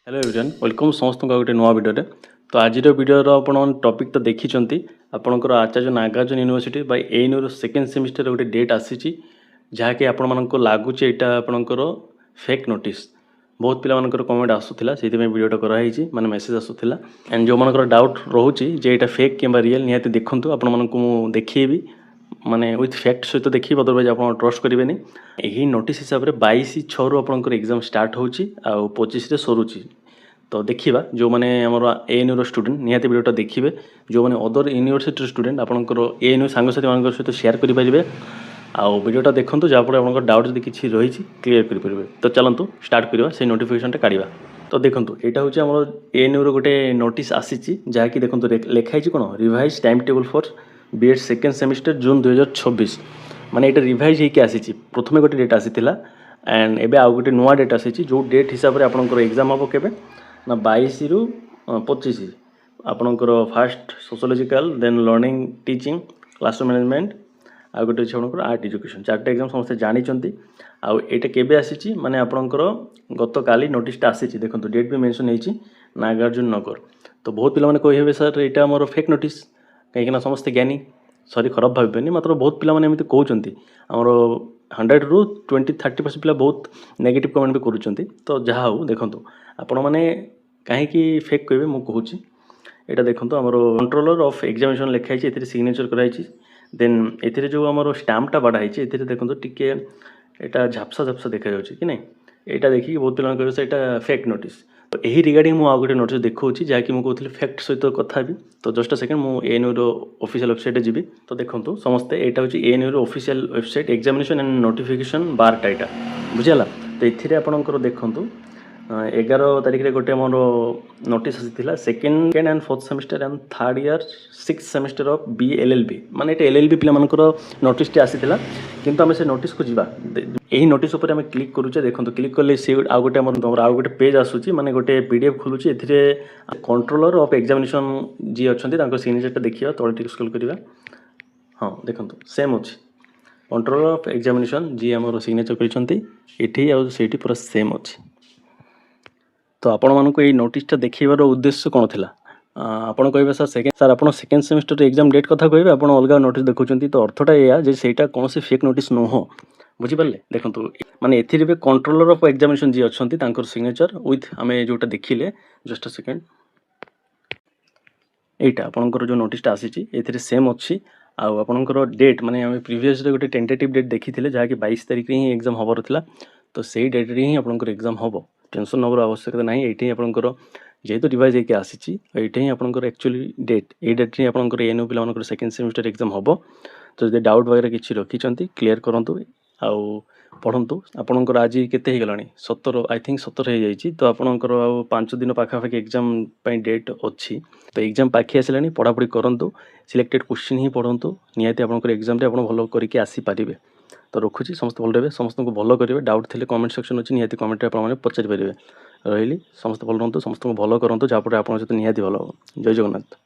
Hello everyone welcome समस्त गोटे नुआ वीडियो तो आज वीडियो आपण टॉपिक तो देखी आपणकर Acharya Nagarjuna university by ANU second semester गोटे डेट आसी जहाँकि आपण मानक लगुच यहाँ आपणकर फेक नोटिस बहुत पिला कमेंट आसूला से वीडियोटा कराई माने मेसेज आसूला एंड जो मनकर डाउट रोचे जे यहाँ फेक कि रियल निहाती देखूँ आपण मानक देखी माने विथ फैक्ट सहित देखिए अदरवाइज आप ट्रस्ट करेंगे यही नोटिस हिसाब से 22/6 रु आपंकर एग्जाम स्टार्ट होची आ 25 रे सरुची तो देखा जो मैंने आम एएनयू स्टूडेंट निहाती वीडियोटा देखिए जो मैंने अदर यूनिवर्सिटी स्टूडेंट आपंकर एएनयू सांगसाथी मान सहित शेयर करेंगे आउ वीडियोटा देखूँ जहाँफल आप डाउट जब किसी रही क्लीयर करेंगे तो चलतु स्टार्ट करवा से नोटिफिकेशनटा काढ़ा तो देखो यहाँ हूँ आम एएनयू गोटे नोटिस आसी जहाँकि देखो लिखाई कौन revise time table for BEd second semester June 2026 माने ये रिवाइज होकर आसी प्रथम गोटे डेट आसीला एंड एबे आउ गोटे नुआ डेट आसी जो डेट हिसाब से आपंकर एग्जाम हम केबे ना 22 रु 25 आपंकर fast sociological then learning teaching classroom management आ गोटे आपंकर आर्ट एजुकेशन चार्टा एग्जाम समस्त जानी आउ एटा केबे आसी माने आपंकर गत काली नोटिसटा आसी देखो डेट भी मेंशन होती नागार्जुन नगर तो बहुत पिला कहे सर यहाँ मोर फेक नोटिस कहीं समस्ते ज्ञानी सरी खराब भावेनि मात्र बहुत पिला माने एमती कहते आमर 100 रु 20-30% पिला बहुत नेगेटिव कमेंट भी करुँच तो जहाँ हो देखो आपण मैंने कहीं फेक कहे मुझे कहूँ यहाँ देखो आमर कंट्रोलर ऑफ एग्जामिनेशन लिखाई ए सिग्नेचर कराई देन ए जो आम स्टाम्पटा बाढ़ाई ए देखो टिके यहाँ झापसा झापसा देखा जाऊँगी कि नहीं यहाँ देखिए बहुत पिला कहे यहाँ फेक नोटिस तो यही रिगार्डिंग मुझे गोटे नोटिस देखा जहाँकि मुझे कहती फैक्ट सहित कथा भी तो जस्ट सेकेंड मुझे एएनयू ऑफिशियल वेबसाइट जी तो देखो समस्ते यहाँ हूँ ANU official website examination and notification बारटा यहाँ बुझीगला तो ये आपंकर देखूँ 11 तारिख रे गोटे मोर नोटिस आसीला second and fourth semester and third year 6th semester of BLLB माने ये LLB पिला मानकर नोटिसटी आसीला किंतु आम से नोटिस को जीवा यही नोटिस उपर आम क्लिक करूचे देखो क्लिक कले सी आउ गोटे आउ गोटे पेज आसूची माने गोटे PDF खोलुची एथिरे कंट्रोलर ऑफ एग्जामिनेशन जी अच्छा सिग्नेचरटा देखिए तले टिक स्क्रॉल करवा हाँ देखो सेम अच्छी कंट्रोलर ऑफ एग्जामिनेशन जी आम सिग्नेचर करठी आठी पूरा सेम अच्छी तो आपण मानक ये नोटिसटा देखार उद्देश्य कौन थी आपड़ कहे सर आप सेकेंड सेमिस्टर एग्जाम डेट कथा कहे आप अलग नोटिस देखुं तो अर्थटा या सेटा कौन से फेक नोटिस नुह बुझीपारे देखो माने ए कंट्रोलर ऑफ एग्जामिनेशन जी अच्छा सिग्नेचर विथ आम जोटा देखिले जस्ट सेकेंड यहाँ आपंकर जो नोटिसटा आसी सेम अच्छी आपंकर डेट माने आम प्रीवियस गोटे टेंटेटिव डेट देखी जहाँकि 22 तारिख ही एग्जाम हबार था तो सही डेट रे ही आपंकर एग्जाम हम टेंशन नबर आवश्यकता ना ये आपंकर जेहेतु रिवाइज होकर आसी ही आपंकर एक्चुअली डेट ये डेट ही आपंकर एएनयू पिला सेकेंड सेमिस्टर एग्जाम हम तो जब डाउट वगैरह किसी रखी क्लीयर करूँ आउ पढ़ु आपंकर आज केते गला 17 आई थिंक 17 हो जाए तो आपंकर 5 दिन पाखापाखि एग्जाम डेट अच्छी तो एग्जाम पाखी आसला पढ़ापढ़ी करूँ सिलेक्टेड क्वेश्चन ही पढ़ु निहाती आपंकर एग्जाम भल करके आसीपारे तो रखुची समस्त भल रहे समस्त को भल करेंगे डाउट थे कमेंट सेक्शन अच्छी निहाती कमेंट आप पचारि पारे रही समस्त भल रुहतु समस्त को भल करूँ जहाँपर आप निहाती भल जय जगन्नाथ।